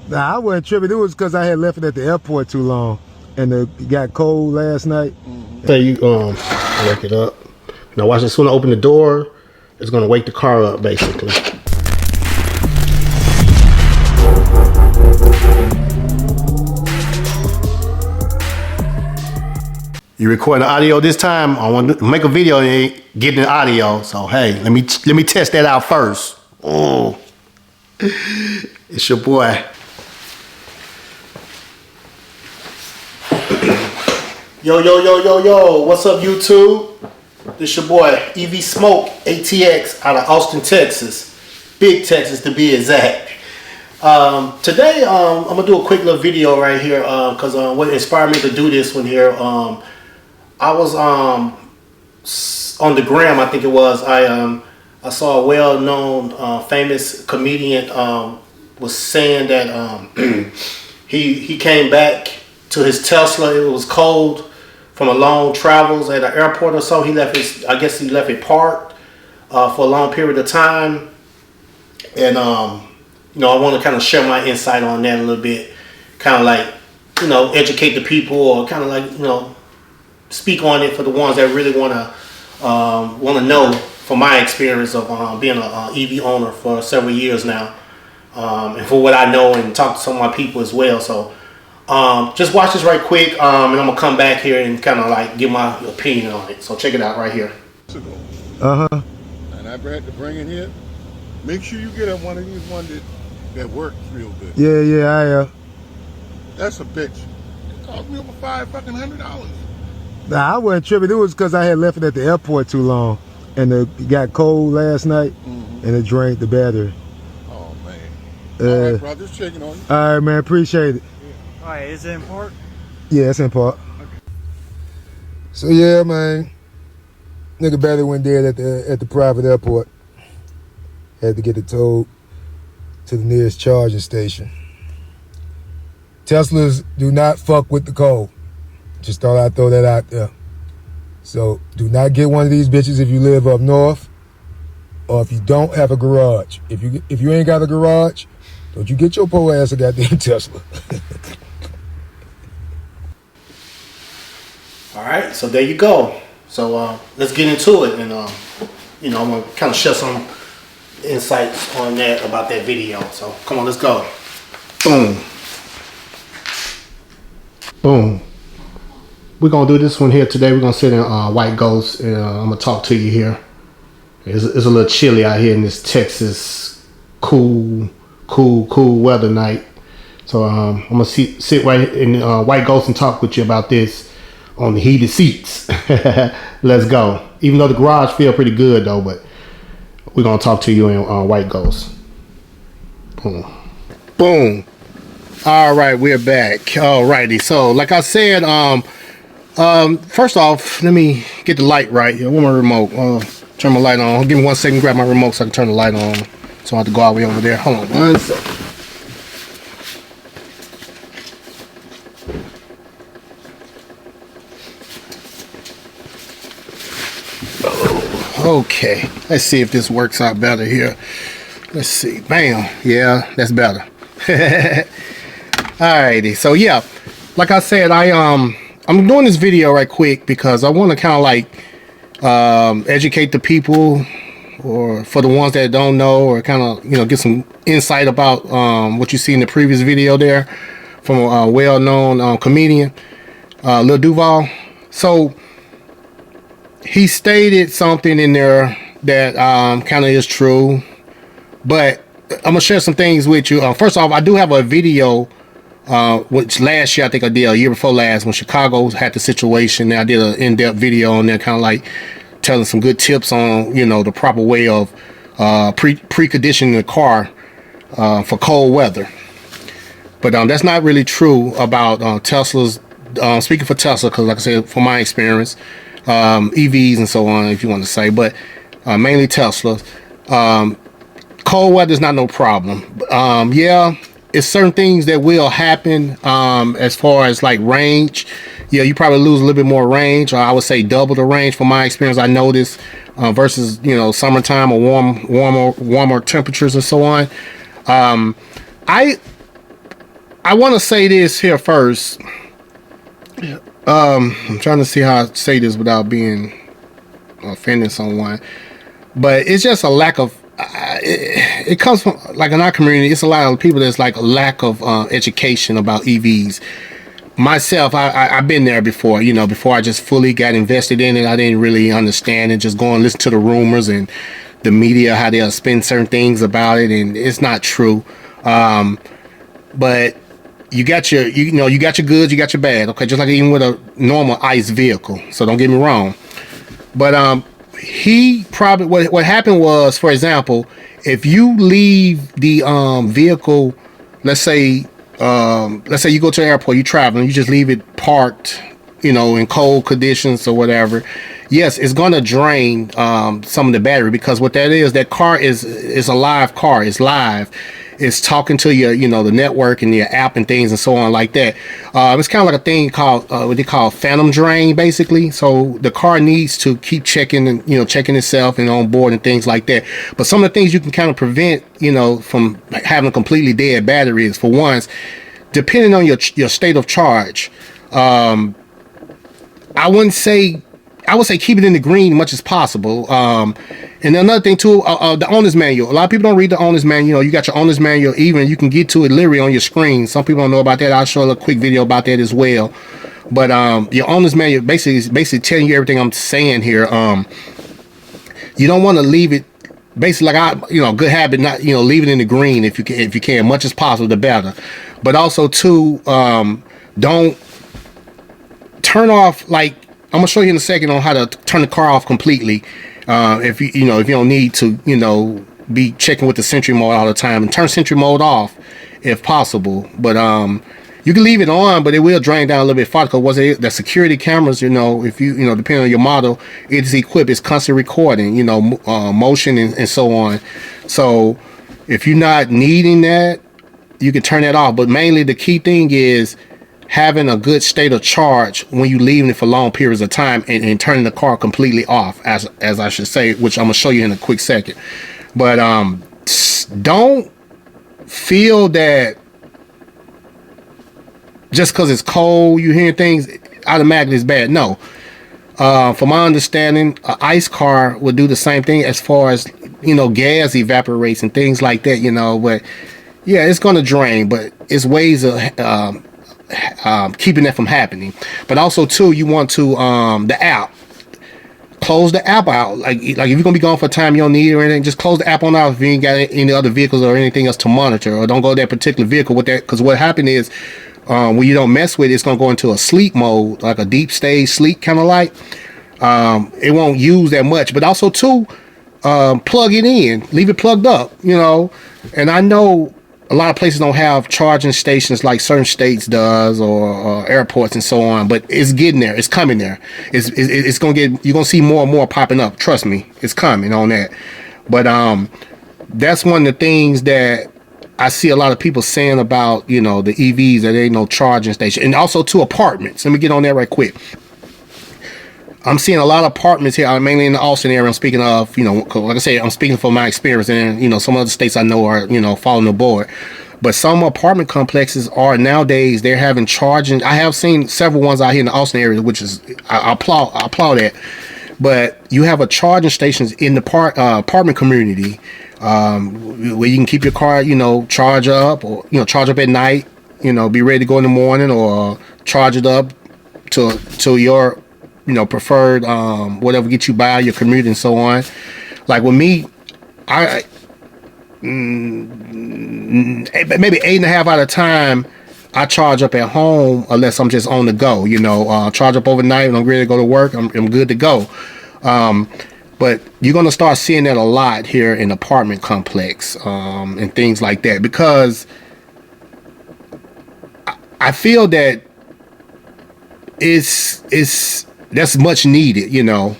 Nah, I wasn't tripping. It was because I had left it at the airport too long, and it got cold last night. So you wake it up. Now watch this. When I open the door, it's gonna wake the car up basically. You record the audio this time. I want to make a video and get the audio. So hey, let me test that out first. Oh, it's your boy. Yo, what's up YouTube? This your boy EV Smoke ATX out of Austin, Texas. Big Texas to be exact. Today I'm gonna do a quick little video right here because what inspired me to do this one here, I was on the gram, I think it was, I saw a well-known famous comedian was saying that he came back to his Tesla. It was cold from a long travels at an airport or so. He left his, I guess he left it parked for a long period of time. And you know, I want to kind of share my insight on that a little bit, kind of like, you know, educate the people, or kind of like, you know, speak on it for the ones that really want to know from my experience of being an EV owner for several years now, and for what I know, and talk to some of my people as well. So just watch this right quick, and I'm gonna come back here and kind of like give my opinion on it. So check it out right here. Uh-huh. And I had to bring it here. Make sure you get one of these ones that works real good. Yeah, That's a bitch. It cost me over $500. Nah, I wasn't tripping. It was because I had left it at the airport too long, and it got cold last night, and it drained the battery. Oh man. All right, bro, just checking on you. All right, man, appreciate it. Yeah. All right, is it in park? Yeah, it's in park. Okay. So yeah, man, nigga battery went dead at the private airport. Had to get it towed to the nearest charging station. Teslas do not fuck with the cold. Just thought I'd throw that out there. So do not get one of these bitches if you live up north, or if you don't have a garage. If you ain't got a garage, don't you get your poor ass a goddamn Tesla. All right, so there you go. So let's get into it, and you know, I'm gonna kind of share some insights on that about that video. So come on, let's go. Boom. Boom. We're gonna do this one here today. We're gonna sit in White Ghost, and I'm gonna talk to you here. It's a little chilly out here in this Texas cool weather night. So I'm gonna sit right in White Ghost and talk with you about this on the heated seats. Let's go. Even though the garage feel pretty good though, but we're gonna talk to you in White Ghost. Boom. Boom. All right, we're back. All righty. So like I said, first off, let me get the light right here. Where's my remote? Turn my light on. Give me 1 second, grab my remote so I can turn the light on. So I have to go all the way over there. Hold on 1 second. Okay, let's see if this works out better here. Let's see. Bam. Yeah, that's better. Alrighty. So yeah, like I said, I'm doing this video right quick because I want to kind of like educate the people, or for the ones that don't know, or kind of, you know, get some insight about what you see in the previous video there from a well-known comedian, Lil Duval. So he stated something in there that kind of is true, but I'm gonna share some things with you. First off, I do have a video which last year, I think I did, a year before last, when Chicago had the situation. I did an in-depth video on there, kind of like telling some good tips on, you know, the proper way of pre-conditioning the car for cold weather. But that's not really true about Teslas. Speaking for Tesla, because like I said, from my experience, EVs and so on, if you want to say, but mainly Teslas. Cold weather is not no problem. Yeah, it's certain things that will happen as far as like range. Yeah, you probably lose a little bit more range, or I would say double the range from my experience. I noticed versus, you know, summertime or warmer temperatures and so on. I want to say this here first. I'm trying to see how I say this without being offending someone, but it's just a lack of. It comes from, like, in our community, it's a lot of people that's like a lack of education about EVs. Myself, I've been there before. You know, before I just fully got invested in it, I didn't really understand it. Just go and listen to the rumors and the media, how they'll spin certain things about it, and it's not true. But you got your, you got your goods, you got your bad. Okay, just like even with a normal ICE vehicle. So don't get me wrong. But he probably, what happened was, for example, if you leave the vehicle, let's say you go to the airport, you're traveling, you just leave it parked, in cold conditions or whatever. Yes, it's going to drain some of the battery, because what that is, that car is a live car. It's live. It's talking to your, the network and your app and things and so on like that. It's kind of like a thing called what they call phantom drain, basically. So the car needs to keep checking and checking itself and on board and things like that. But some of the things you can kind of prevent, from having a completely dead battery is, for once, depending on your state of charge. I would say keep it in the green as much as possible. And another thing too, the owner's manual. A lot of people don't read the owner's manual. You got your owner's manual, even you can get to it literally on your screen. Some people don't know about that. I'll show a quick video about that as well. But your owner's manual basically telling you everything I'm saying here. You don't want to leave it, basically, like good habit, not leave it in the green if you can, much as possible, the better. But also too, don't turn off, like, I'm gonna show you in a second on how to turn the car off completely. If you don't need to be checking with the Sentry mode all the time, and turn Sentry mode off if possible. But you can leave it on, but it will drain down a little bit farther, because the security cameras, if you depending on your model, it is equipped, it's constantly recording motion and so on. So if you're not needing that, you can turn that off. But mainly the key thing is having a good state of charge when you leaving it for long periods of time, and turning the car completely off, as I should say, which I'm gonna show you in a quick second. But don't feel that just because it's cold, you hearing things automatically is bad. No. From my understanding, an ICE car would do the same thing as far as gas evaporates and things like that. But yeah, it's gonna drain, but it's ways of keeping that from happening. But also too, you want to the app, close the app out. Like if you're gonna be gone for a time you don't need it or anything, just close the app on out if you ain't got any other vehicles or anything else to monitor, or don't go to that particular vehicle with that, because what happened is when you don't mess with it, it's gonna go into a sleep mode, like a deep stage sleep kind of like. It won't use that much. But also too, plug it in, leave it plugged up, and I know a lot of places don't have charging stations like certain states does, or airports and so on, but it's getting there. It's coming there. It's gonna get, you're gonna see more and more popping up. Trust me, it's coming on that. But that's one of the things that I see a lot of people saying about the EVs, that there ain't no charging station. And also to apartments. Let me get on that right quick. I'm seeing a lot of apartments here, mainly in the Austin area. I'm speaking of, like I said, I'm speaking from my experience, and some other states I know are, following the board. But some apartment complexes are nowadays, they're having charging. I have seen several ones out here in the Austin area, which is, I applaud that. But you have a charging stations in the apartment community, where you can keep your car, charge up, or charge up at night, be ready to go in the morning, or charge it up to your preferred whatever get you by your commute and so on. Like with me, I maybe 8.5 out of time I charge up at home, unless I'm just on the go. Charge up overnight when I'm ready to go to work. I'm good to go. But you're gonna start seeing that a lot here in apartment complex and things like that, because I feel that it's that's much needed,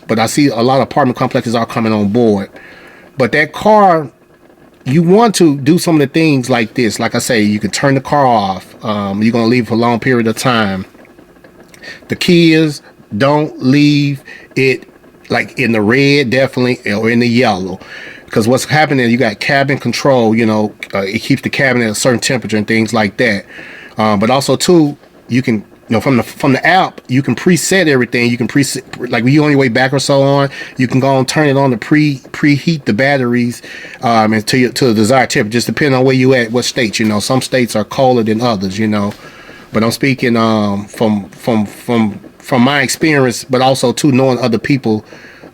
but I see a lot of apartment complexes are coming on board. But that car, you want to do some of the things like this. Like I say, you can turn the car off. You're going to leave for a long period of time. The key is, don't leave it like in the red, definitely, or in the yellow. Because what's happening, you got cabin control, it keeps the cabin at a certain temperature and things like that. But also too, you can, from the app, you can preset everything. You can preset, like when you on your way back or so on, you can go and turn it on to preheat the batteries and to the desired temperature, just depending on where you at, what state. Some states are colder than others. But I'm speaking from my experience, but also too knowing other people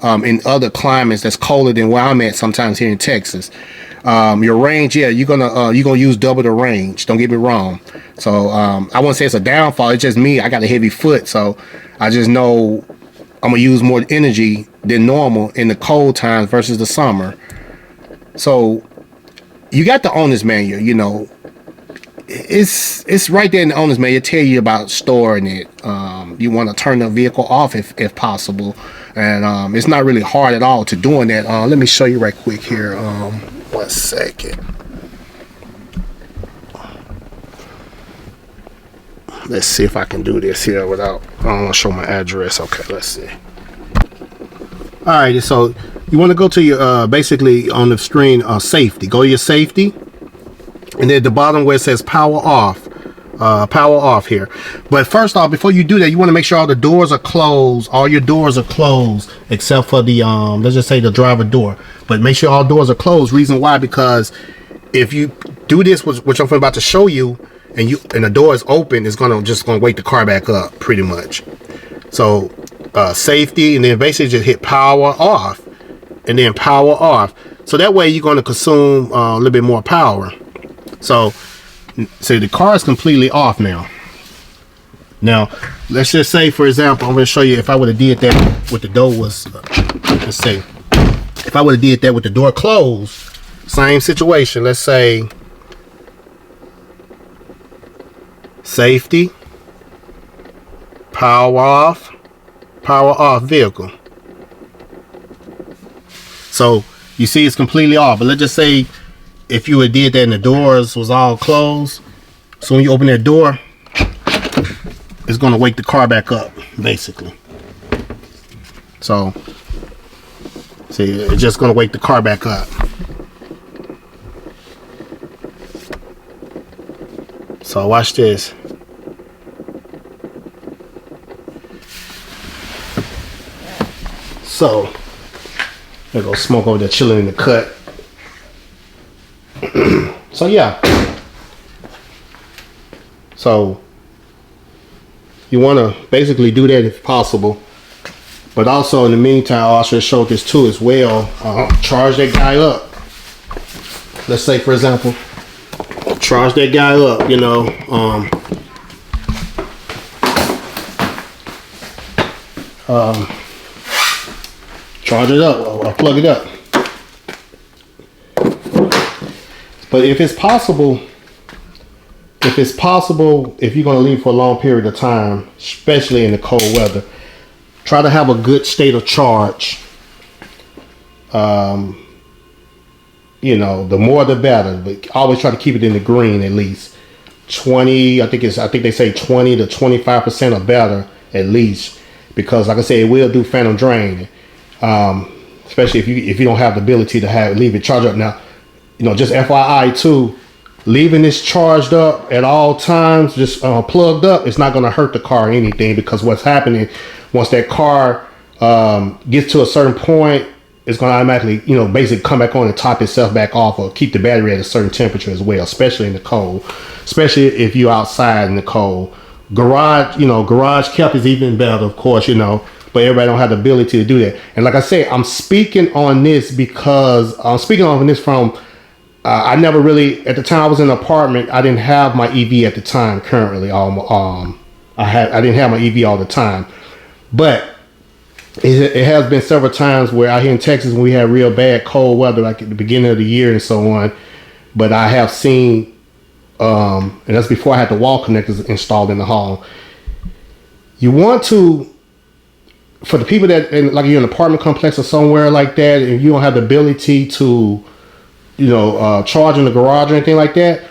in other climates that's colder than where I'm at. Sometimes here in Texas. Your range, yeah, you're gonna use double the range. Don't get me wrong. So I wouldn't say it's a downfall. It's just me. I got a heavy foot, so I just know I'm gonna use more energy than normal in the cold times versus the summer. So you got the owner's manual. It's right there in the owner's manual. It tell you about storing it. You want to turn the vehicle off if possible, and it's not really hard at all to doing that. Let me show you right quick here. 1 second. Let's see if I can do this here without. I don't want to show my address. Okay, let's see. All right, so you want to go to your basically on the screen safety. Go to your safety, and then at the bottom where it says power off. Power off here. But first off, before you do that, you want to make sure all the doors are closed. All your doors are closed except for the let's just say the driver door. But make sure all doors are closed. Reason why? Because if you do this, which I'm about to show you, and the door is open, it's gonna wake the car back up pretty much. So safety, and then basically just hit power off, and then power off. So that way you're going to consume a little bit more power. So the car is completely off now. Now, let's just say, for example, I'm going to show you if I would have did that with the door was, let's say, if I would have did that with the door closed, same situation. Let's say safety, power off vehicle. So you see it's completely off. But let's just say if you had did that and the doors was all closed, so when you open that door, it's going to wake the car back up, basically. So see, it's just going to wake the car back up. So watch this. So there goes smoke over there chilling in the cut. So yeah. So you want to basically do that if possible. But also in the meantime, I'll also show this too as well. Charge that guy up. Let's say, for example, charge that guy up, you know. Charge it up or plug it up. But if it's possible, if you're going to leave for a long period of time, especially in the cold weather, try to have a good state of charge. You know, the more the better, but always try to keep it in the green at least. 20, I think they say 20 to 25% or better at least, because like I said, it will do phantom drain. Especially if you don't have the ability to leave it charged up. Now, you know, just FYI too, leaving this charged up at all times, just plugged up, it's not going to hurt the car or anything, because what's happening once that car gets to a certain point, it's going to automatically, you know, basically come back on and top itself back off, or keep the battery at a certain temperature as well, especially in the cold, especially if you're outside in the cold. Garage kept is even better, of course, you know, but everybody don't have the ability to do that. And like I say, I'm speaking on this because I'm speaking on this from I never really, at the time I was in an apartment, I didn't have my EV at the time. Currently, I didn't have my EV all the time, but it has been several times where out here in Texas, when we had real bad cold weather, like at the beginning of the year and so on. But I have seen, and that's before I had the wall connectors installed in the hall. You want to, for the people that, like you're in an apartment complex or somewhere like that, and you don't have the ability to, you know, charge in the garage or anything like that,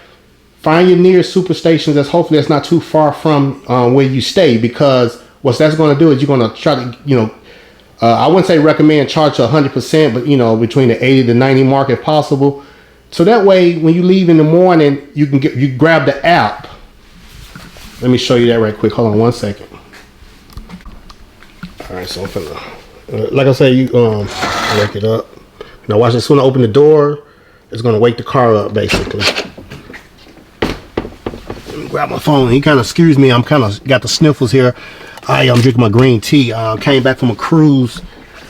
find your nearest superstation hopefully that's not too far from where you stay, because what that's going to do is you're going to try to, you know, I wouldn't say recommend charge to 100%, but you know, between the 80 to 90 mark if possible. So that way, when you leave in the morning, you grab the app Let me show you that right quick. Hold on 1 second. All right, so I'm finna, like I said, you wake it up. Now watch this. When I open the door, it's gonna wake the car up basically. Let me grab my phone. He kind of excuse me. I'm kind of got the sniffles here. I am drinking my green tea. Came back from a cruise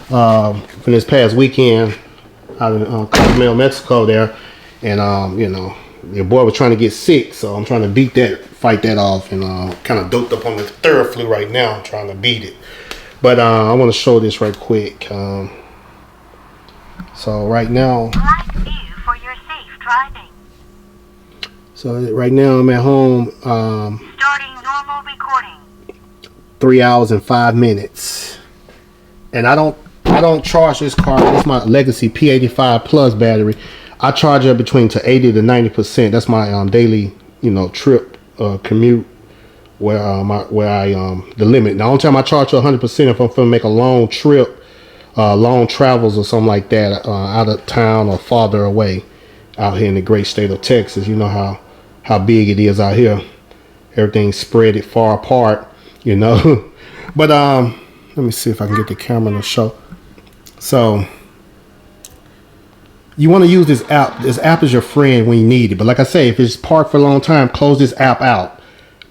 from this past weekend out in Cozumel, Mexico there, and you know, your boy was trying to get sick, so I'm trying to beat that, fight that off, and kind of doped up on the Theraflu right now, trying to beat it. But I want to show this right quick. So right now, for your safe driving. So right now I'm at home. Starting normal recording. 3 hours and 5 minutes, and I don't charge this car. It's my Legacy P85 Plus battery. I charge it between to 80 to 90%. That's my daily, you know, trip commute where the limit. The only time I charge to 100% if I'm gonna make a long trip, long travels or something like that, out of town or farther away, out here in the great state of Texas. You know how big it is out here. Everything's spread it far apart, you know. But let me see if I can get the camera to show. So you want to use this app. This app is your friend when you need it. But like I say, if it's parked for a long time, close this app out.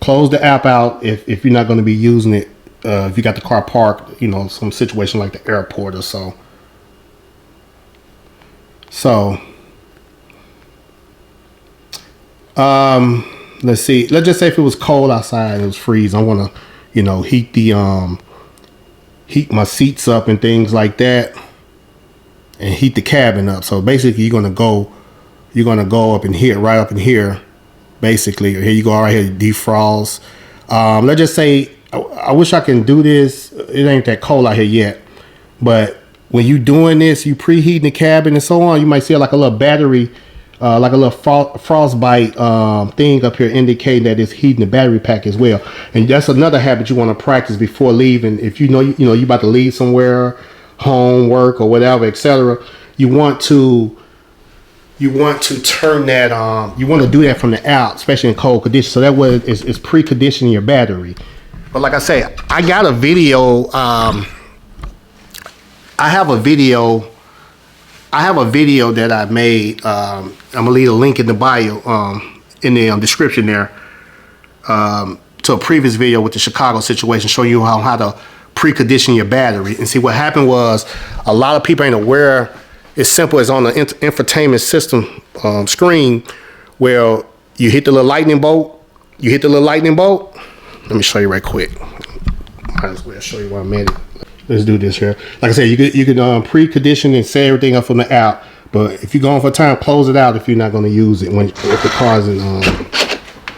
Close the app out if you're not going to be using it. If you got the car parked, you know, some situation like the airport or so. So, let's see. Let's just say if it was cold outside, it was freezing. I want to, you know, heat my seats up and things like that, and heat the cabin up. So basically, you're gonna go up in here, right up in here. Basically, here you go, right here, defrost. Let's just say, I wish I can do this. It ain't that cold out here yet, but when you doing this, you preheating the cabin and so on, you might see like a little battery, like a little frostbite thing up here indicating that it's heating the battery pack as well. And that's another habit you want to practice before leaving. If you know you about to leave somewhere, home, work, or whatever, etc., you want to turn that on. You want to do that from the out, especially in cold conditions, so that way it's preconditioning your battery. But like I say, I got a video. I have a video that I made. I'm gonna leave a link in the bio, in the description there, to a previous video with the Chicago situation, showing you how to precondition your battery. And see, what happened was, a lot of people ain't aware. It's simple as on the infotainment system screen, where you hit the little lightning bolt. Let me show you right quick. Might as well show you where I'm at. Let's do this here. Like I said, you can precondition and set everything up from the app. But if you're going for time, close it out if you're not going to use it if the car's in.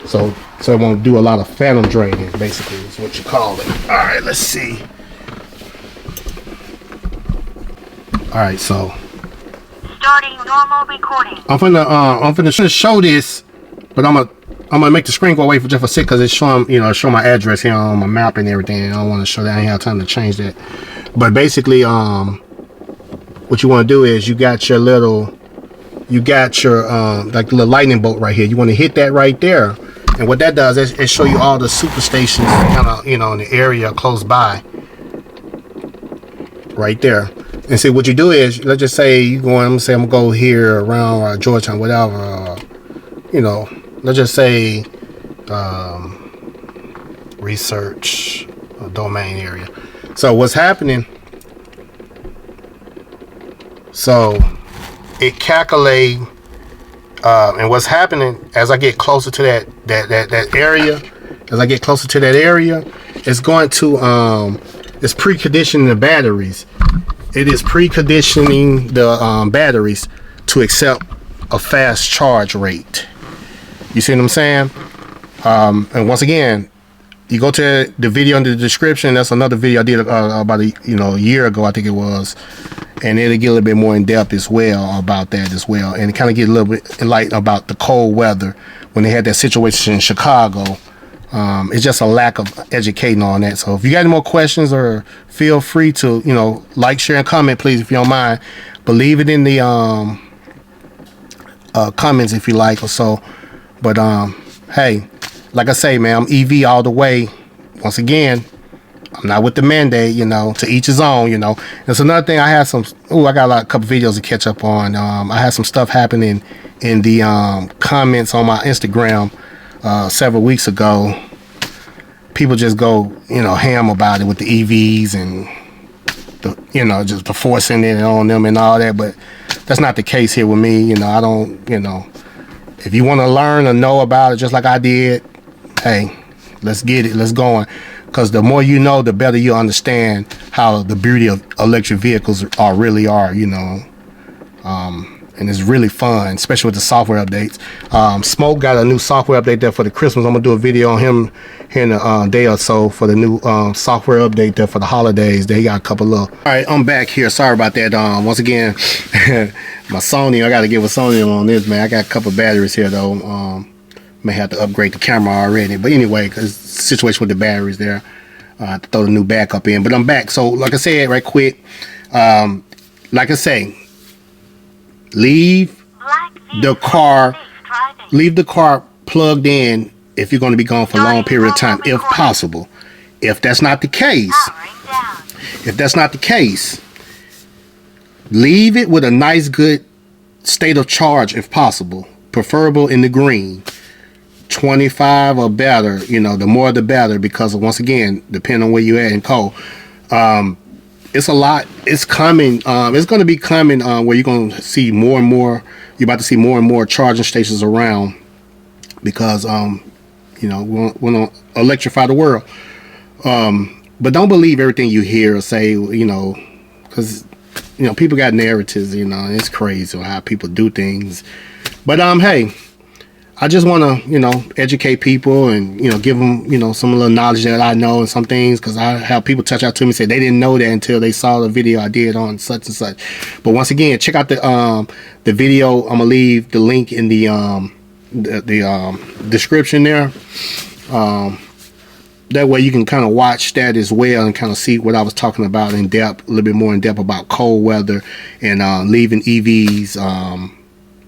So it won't do a lot of phantom draining. Basically, is what you call it. All right, let's see. All right, so Starting normal recording. I'm finna show this, but I'm gonna make the screen go away for just a sec because it's showing, show my address here on my map and everything. I don't want to show that. I ain't have time to change that. But basically, what you want to do is you got your like little lightning bolt right here. You want to hit that right there, and what that does is it show you all the super stations kind of in the area close by, right there. And see, what you do is, let's just say I'm gonna go here around Georgetown, whatever. Let's just say research domain area. So what's happening? So it calculate, and what's happening as I get closer to that area, it's going to it's preconditioning the batteries. It is preconditioning the batteries to accept a fast charge rate. You see what I'm saying? And once again, you go to the video in the description. That's another video I did about a year ago, I think it was, and it'll get a little bit more in depth as well about that as well, and kind of get a little bit enlightened about the cold weather when they had that situation in Chicago. It's just a lack of educating on that. So if you got any more questions, or feel free to like, share, and comment, please, if you don't mind. But leave it in the comments if you like or so. But hey, like I say, man, I'm EV all the way. Once again, I'm not with the mandate, you know, to each his own, you know. That's another thing. I had some, I got a couple videos to catch up on. I had some stuff happening in the comments on my Instagram several weeks ago. People just go, you know, ham about it with the EVs and, you know, just the forcing it on them and all that. But that's not the case here with me. You know, I don't, you know, if you want to learn or know about it just like I did, hey, let's get it. Let's go on. Because the more you know, the better you understand how the beauty of electric vehicles really are, you know. And it's really fun, especially with the software updates. Smoke got a new software update there for the Christmas. I'm going to do a video on him here in a day or so for the new software update there for the holidays. They got a couple of... All right, I'm back here. Sorry about that. Once again, my Sony, I got to give a Sony on this, man. I got a couple of batteries here, though. May have to upgrade the camera already. But anyway, because the situation with the batteries there, I have to throw the new backup in. But I'm back. So, like I said, right quick, like I say, leave the car plugged in if you're going to be gone for a long period of time, if possible. If that's not the case, leave it with a nice, good state of charge if possible, preferable in the green. 25 or better, you know, the more the better, because once again, depending on where you're at in cold, it's a lot. It's coming. It's going to be coming where you're going to see more and more. You're about to see more and more charging stations around because, you know, we want to electrify the world. But don't believe everything you hear or say, you know, because, you know, people got narratives, you know, and it's crazy how people do things. But, hey, I just want to, you know, educate people and, you know, give them, you know, some little knowledge that I know and some things, because I have people touch out to me and say they didn't know that until they saw the video I did on such and such. But once again, check out the video. I'm gonna leave the link in the description there. That way you can kind of watch that as well and kind of see what I was talking about in depth, a little bit more in depth about cold weather and leaving EVs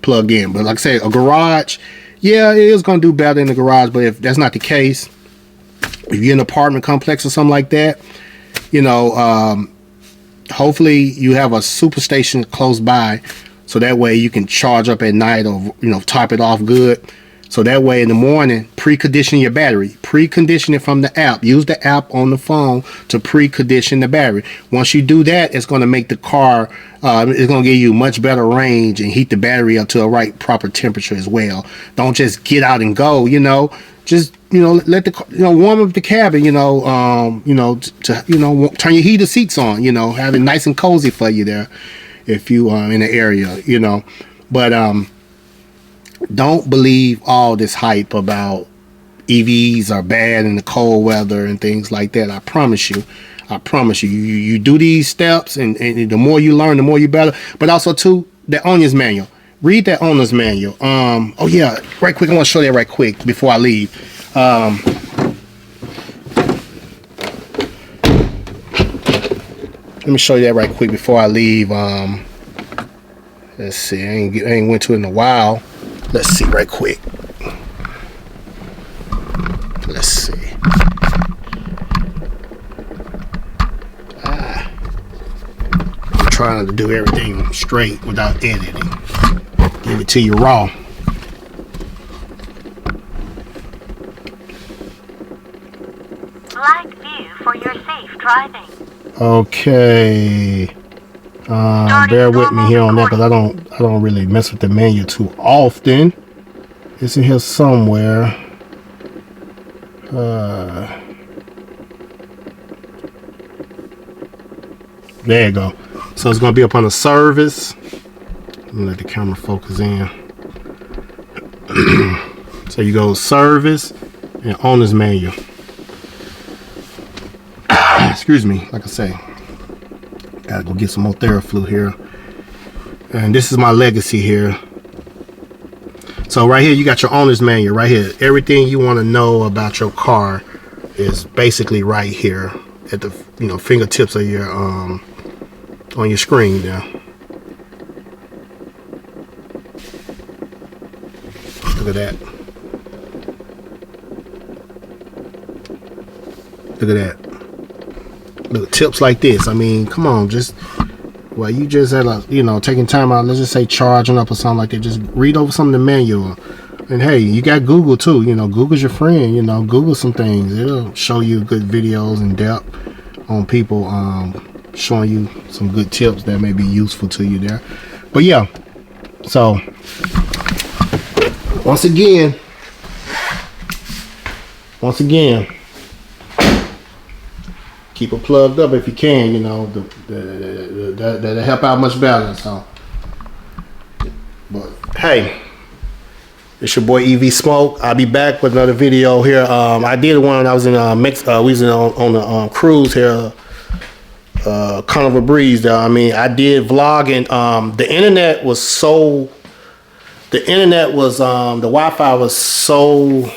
plugged in. But like I said, a garage, yeah, it is going to do better in the garage. But if that's not the case, if you're in an apartment complex or something like that, you know, hopefully you have a super station close by, so that way you can charge up at night or, you know, top it off good. So that way in the morning, precondition your battery. Precondition it from the app. Use the app on the phone to precondition the battery. Once you do that, it's going to make the car, it's going to give you much better range and heat the battery up to a right proper temperature as well. Don't just get out and go, you know. Just, you know, let the, you know, warm up the cabin, you know, to, you know, turn your heated seats on, you know, have it nice and cozy for you there if you are in the area, you know. But, don't believe all this hype about EVs are bad in the cold weather and things like that. I promise you. You do these steps, and the more you learn, the more you better. But also, too, the owner's manual. Read that owner's manual. Oh, yeah, right quick. I want to show that right quick before I leave. Let me show you that right quick before I leave. Let's see. I ain't went to it in a while. Let's see right quick. Let's see. I'm trying to do everything straight without editing. Give it to you raw. Light view for your safe driving. Okay. Bear with me here on that, because I don't really mess with the menu too often. It's in here somewhere. There you go. So it's gonna be up on the service. Let me let the camera focus in. So you go service and owner's manual. Excuse me, like I say. Gotta go get some more Theraflu here. And this is my legacy here. So right here, you got your owner's manual right here. Everything you want to know about your car is basically right here at the, you know, fingertips of your on your screen there. Look at that. Look at that. Look, tips like this. I mean, come on, just well, you just had a, you know, taking time out. Let's just say charging up or something like that. Just read over some of the manual. And hey, you got Google too. You know, Google's your friend. You know, Google some things. It'll show you good videos in depth on people, showing you some good tips that may be useful to you there. But yeah, so once again, keep it plugged up if you can. You know, that'll help out much better. So, but hey, it's your boy EV Smoke. I'll be back with another video here. I did one when I was in Mexico. We was on the cruise here, Carnival Breeze. There. I mean, I did vlog, and the internet was so. The Wi-Fi was so.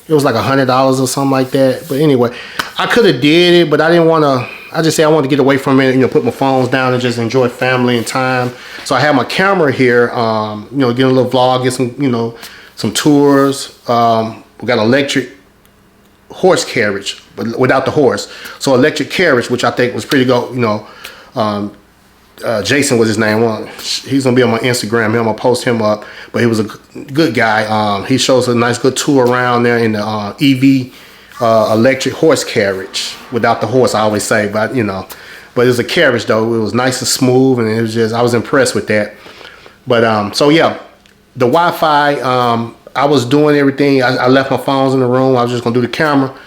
It was like $100 or something like that. But anyway, I could have did it, but I didn't want to. I just say I wanted to get away from it, you know, put my phones down and just enjoy family and time. So I have my camera here, you know, get a little vlog, get some, you know, some tours. We got electric horse carriage, but without the horse. So electric carriage, which I think was pretty good, you know. Jason was his name. Well, he's gonna be on my Instagram. I'm gonna post him up. But he was a good guy. He shows a nice good tour around there in the EV electric horse carriage without the horse. I always say, but you know, but it was a carriage though. It was nice and smooth, and it was just I was impressed with that. But so yeah, the Wi-Fi. I was doing everything. I left my phones in the room. I was just gonna do the camera,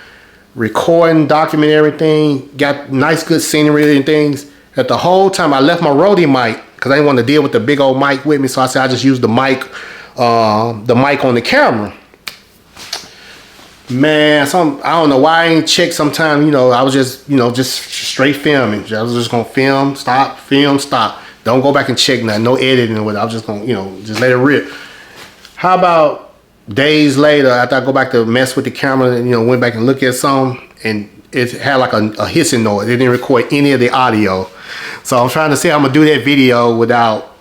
recording, document everything. Got nice good scenery and things. At the whole time I left my roadie mic because I didn't want to deal with the big old mic with me, so I said I just used the mic on the camera. Man, I don't know why I ain't checked. Sometimes, you know, I was just, you know, just straight filming. I was just gonna film, stop. Don't go back and check nothing, no editing or whatever. I was just gonna, you know, just let it rip. How about days later, after I go back to mess with the camera and, you know, went back and look at something, and it had like a hissing noise. It didn't record any of the audio. So I'm trying to see how I'm gonna do that video without.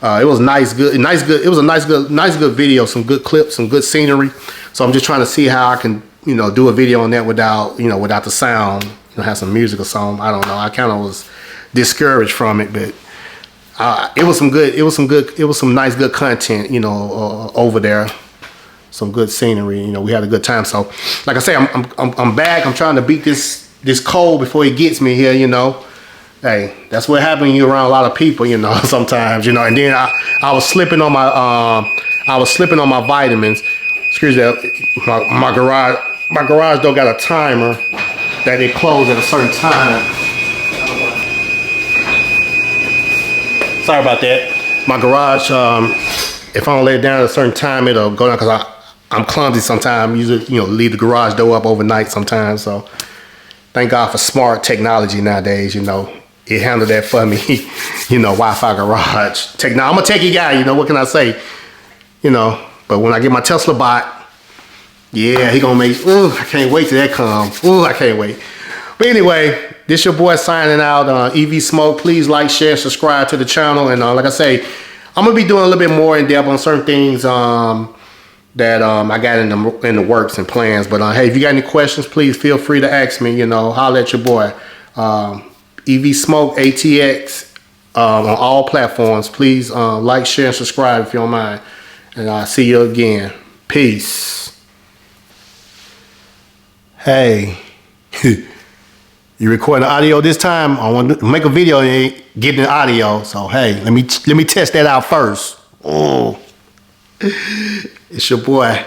It was nice, good. It was a nice, good video. Some good clips, some good scenery. So I'm just trying to see how I can, you know, do a video on that without, you know, without the sound. You know, have some music or something. I don't know. I kind of was discouraged from it, but it was some good. It was some nice, good content. You know, over there. Some good scenery. You know, we had a good time. So, like I say, I'm back. I'm trying to beat this cold before it gets me here. You know. Hey, that's what happens when you're around a lot of people, you know, sometimes, you know. And then I was slipping on my vitamins. Excuse me, my garage door got a timer that they close at a certain time. Sorry about that. My garage, if I don't lay it down at a certain time, it'll go down because I'm clumsy sometimes. Usually, you know, leave the garage door up overnight sometimes. So thank God for smart technology nowadays, you know. It handled that for me, you know, Wi-Fi garage. I'm a techie guy, you know, what can I say? You know, but when I get my Tesla bot, yeah, he gonna make, ooh, I can't wait till that comes. Ooh, I can't wait. But anyway, this your boy signing out, EV Smoke. Please like, share, subscribe to the channel. And like I say, I'm gonna be doing a little bit more in depth on certain things that I got in the works and plans. But hey, if you got any questions, please feel free to ask me, you know, holler at your boy. EV Smoke ATX on all platforms. Please like, share, and subscribe if you don't mind. And I'll see you again. Peace. Hey, you recording the audio this time? I want to make a video and get the audio. So hey, let me test that out first. Oh, it's your boy.